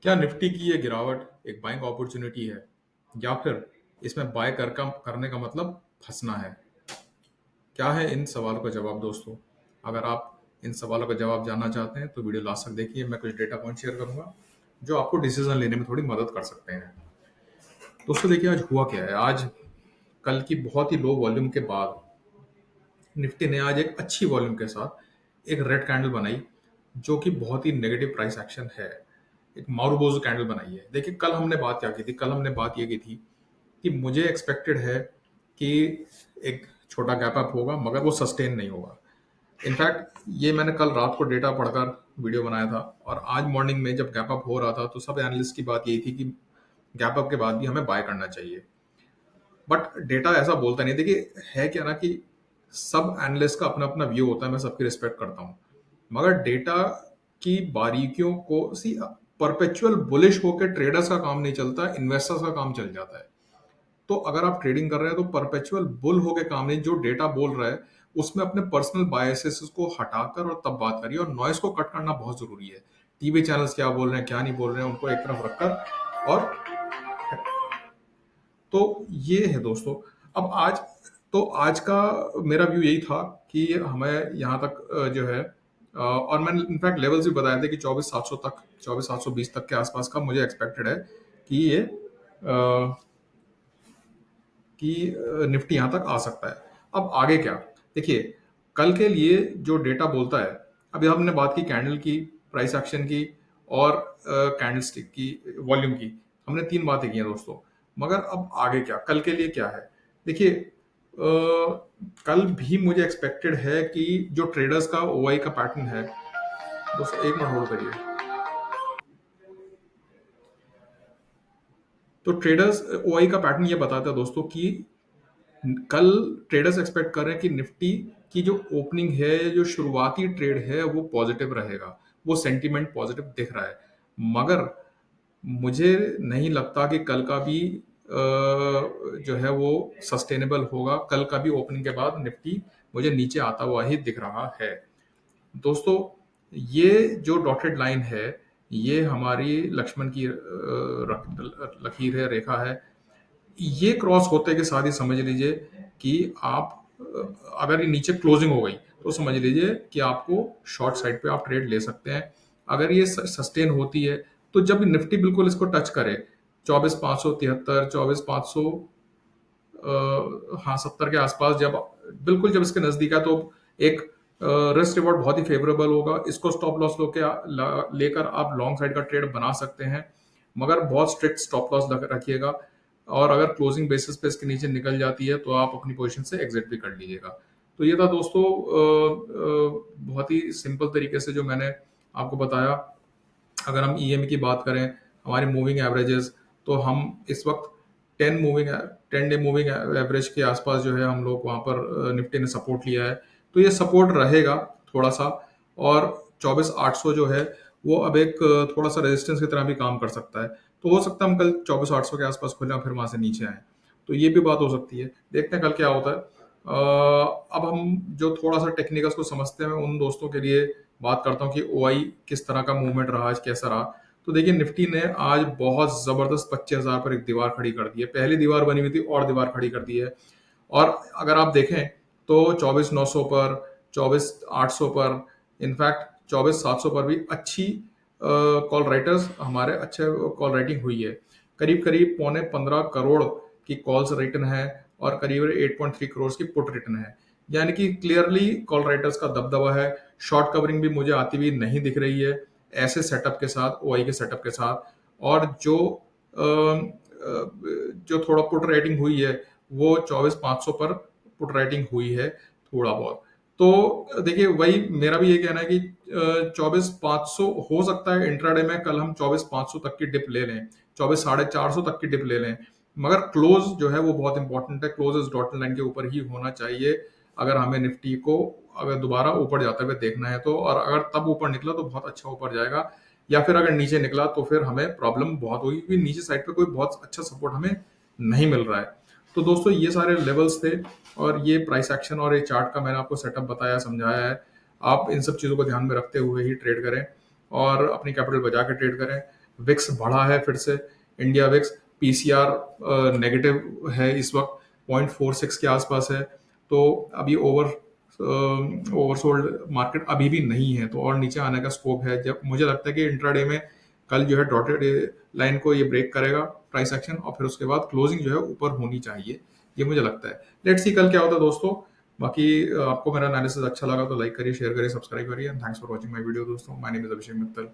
क्या निफ्टी की ये गिरावट एक बाइंग अपॉर्चुनिटी है या फिर इसमें बाय करने का मतलब फंसना है? क्या है इन सवालों का जवाब दोस्तों? अगर आप इन सवालों का जवाब जानना चाहते हैं तो वीडियो लास्ट तक देखिए। मैं कुछ डेटा पॉइंट शेयर करूंगा जो आपको डिसीजन लेने में थोड़ी मदद कर सकते हैं। दोस्तों देखिए, आज हुआ क्या है। आज कल की बहुत ही लो वॉल्यूम के बाद निफ्टी ने आज एक अच्छी वॉल्यूम के साथ एक रेड कैंडल बनाई, जो कि बहुत ही नेगेटिव प्राइस एक्शन है। एक मारूबोजू कैंडल बनाई है। देखिए, कल हमने बात क्या की थी? कल हमने बात ये की थी कि मुझे एक्सपेक्टेड है कि एक छोटा गैप अप होगा, मगर वो सस्टेन नहीं होगा। इनफैक्ट ये मैंने कल रात को डेटा पढ़कर वीडियो बनाया था, और आज मॉर्निंग में जब गैप अप हो रहा था तो सब एनालिस्ट की बात यही थी कि गैप अप के बाद भी हमें बाय करना चाहिए। बट डेटा ऐसा बोलता नहीं। देखिए, है क्या ना कि सब एनालिस्ट का अपना अपना व्यू होता है, मैं सबकी रिस्पेक्ट करता हूँ, मगर डेटा की बारीकियों को सी परपेचुअल बुलिश होकर ट्रेडर्स का काम नहीं चलता, इन्वेस्टर्स का काम चल जाता है। तो अगर आप ट्रेडिंग कर रहे हैं तो परपेचुअल बुल होके काम नहीं। जो डेटा बोल रहा है उसमें अपने पर्सनल बायसेस को हटाकर और तब बात करिए, और नॉइस को कट करना बहुत जरूरी है। टीवी चैनल्स क्या बोल रहे हैं क्या नहीं बोल रहे हैं उनको एक तरफ रखकर, और तो ये है दोस्तों। अब आज तो आज का मेरा व्यू यही था कि हमें यहाँ तक जो है और मैंने इनफैक्ट लेवल्स भी बताए थे कि 24,700 तक, 24,720 तक के आसपास का मुझे एक्सपेक्टेड है कि ये निफ्टी यहाँ तक आ सकता है। अब आगे क्या? देखिए, कल के लिए जो डेटा बोलता है, अभी हमने बात की कैंडल की, प्राइस एक्शन की, और कैंडलस्टिक की, वॉल्यूम की। हमने तीन बातें की हैं दोस्तों। मगर अब आगे क्या? कल के लिए क्या है? देखिए, कल भी मुझे एक्सपेक्टेड है कि जो ट्रेडर्स का ओआई का पैटर्न है, दोस्तों एक मिनट होल्ड करिए। तो ट्रेडर्स ओआई का पैटर्न ये बताता है दोस्तों कि कल ट्रेडर्स एक्सपेक्ट कर रहे हैं कि निफ्टी की जो ओपनिंग है, जो शुरुआती ट्रेड है, वो पॉजिटिव रहेगा। वो सेंटीमेंट पॉजिटिव दिख रहा है, मगर मुझे नहीं लगता कि कल का भी जो है वो सस्टेनेबल होगा। कल का भी ओपनिंग के बाद निफ्टी मुझे नीचे आता हुआ ही दिख रहा है दोस्तों। ये जो डॉटेड लाइन है, ये हमारी लक्ष्मण की लकीर है, रेखा है। ये क्रॉस होते के साथ ही समझ लीजिए कि आप अगर ये नीचे क्लोजिंग हो गई तो समझ लीजिए कि आपको शॉर्ट साइड पे आप ट्रेड ले सकते हैं। अगर ये सस्टेन होती है तो जब निफ्टी बिल्कुल इसको टच करे, 24,573, 24,500, हाँ 70 के आसपास, जब बिल्कुल जब इसके नजदीक है तो एक रिस्क रिवॉर्ड बहुत ही फेवरेबल होगा। इसको स्टॉप लॉस लेकर आप लॉन्ग साइड का ट्रेड बना सकते हैं, मगर बहुत स्ट्रिक्ट स्टॉप लॉस रखिएगा। और अगर क्लोजिंग बेसिस पे इसके नीचे निकल जाती है तो आप अपनी पोजीशन से एग्जिट भी कर लीजिएगा। तो ये था दोस्तों बहुत ही सिंपल तरीके से जो मैंने आपको बताया। अगर हम ईएमए की बात करें, हमारी मूविंग एवरेजेस, तो हम इस वक्त 10 डे मूविंग एवरेज के आसपास जो है हम लोग वहाँ पर निफ्टी ने सपोर्ट लिया है। तो ये सपोर्ट रहेगा थोड़ा सा, और 24,800 जो है वो अब एक थोड़ा सा रेजिस्टेंस की तरह भी काम कर सकता है। तो हो सकता है हम कल 24,800 के आसपास खुले और फिर वहां से नीचे आए। तो ये भी बात हो सकती है, देखते हैं कल क्या होता है। अब हम जो थोड़ा सा टेक्निकल्स को समझते हैं, मैं उन दोस्तों के लिए बात करता हूँ कि ओआई किस तरह का मूवमेंट रहा, आज कैसा रहा। तो देखिए, निफ्टी ने आज बहुत जबरदस्त 25,000 पर एक दीवार खड़ी कर दी है। पहली दीवार बनी हुई थी और दीवार खड़ी कर दी है। और अगर आप देखें तो 24,900 पर, 24,800 पर, इनफैक्ट 24,700 पर भी अच्छी कॉल राइटर्स, हमारे अच्छे कॉल राइटिंग हुई है। करीब करीब 15.25 करोड़ की कॉल्स रिटर्न है, और करीब 8.3 करोड़ की पुट रिटर्न है। यानी कि क्लियरली कॉल राइटर्स का दबदबा है। शॉर्ट कवरिंग भी मुझे आती हुई नहीं दिख रही है ऐसे सेटअप के साथ, ओआई के सेटअप के साथ। और जो थोड़ा पुट राइटिंग हुई है वो 24,500 पर पुट राइटिंग हुई है थोड़ा बहुत। तो देखिए, वही मेरा भी ये कहना है कि 24,500 हो सकता है इंट्राडे में कल हम 24,500 तक की डिप ले लें, 24,450 तक की डिप ले लें, मगर क्लोज जो है वो बहुत इंपॉर्टेंट है। क्लोज इस डॉटेड लाइन के ऊपर ही होना चाहिए अगर हमें निफ्टी को अगर दोबारा ऊपर जाते हुए देखना है तो। और अगर तब ऊपर निकला तो बहुत अच्छा ऊपर जाएगा, या फिर अगर नीचे निकला तो फिर हमें प्रॉब्लम बहुत होगी, क्योंकि नीचे साइड पे कोई बहुत अच्छा सपोर्ट हमें नहीं मिल रहा है। तो दोस्तों ये सारे लेवल्स थे, और ये प्राइस एक्शन और ये चार्ट का मैंने आपको सेटअप बताया, समझाया है। आप इन सब चीज़ों को ध्यान में रखते हुए ही ट्रेड करें और अपनी कैपिटल बचा के ट्रेड करें। विक्स बढ़ा है फिर से, इंडिया विक्स, पीसीआर नेगेटिव है इस वक्त, 0.46 के आसपास है। तो अभी ओवरसोल्ड मार्केट अभी भी नहीं है, तो और नीचे आने का स्कोप है। जब मुझे लगता है कि इंट्राडे में कल जो है डॉटेड लाइन को ये ब्रेक करेगा प्राइस एक्शन, और फिर उसके बाद क्लोजिंग जो है ऊपर होनी चाहिए, ये मुझे लगता है। लेट्स सी कल क्या होता है दोस्तों। बाकी आपको मेरा एनालिसिस अच्छा लगा तो लाइक करिए, शेयर करिए, सब्सक्राइब करिए। Thanks for watching my video दोस्तों। My name is Abhishek Mittal.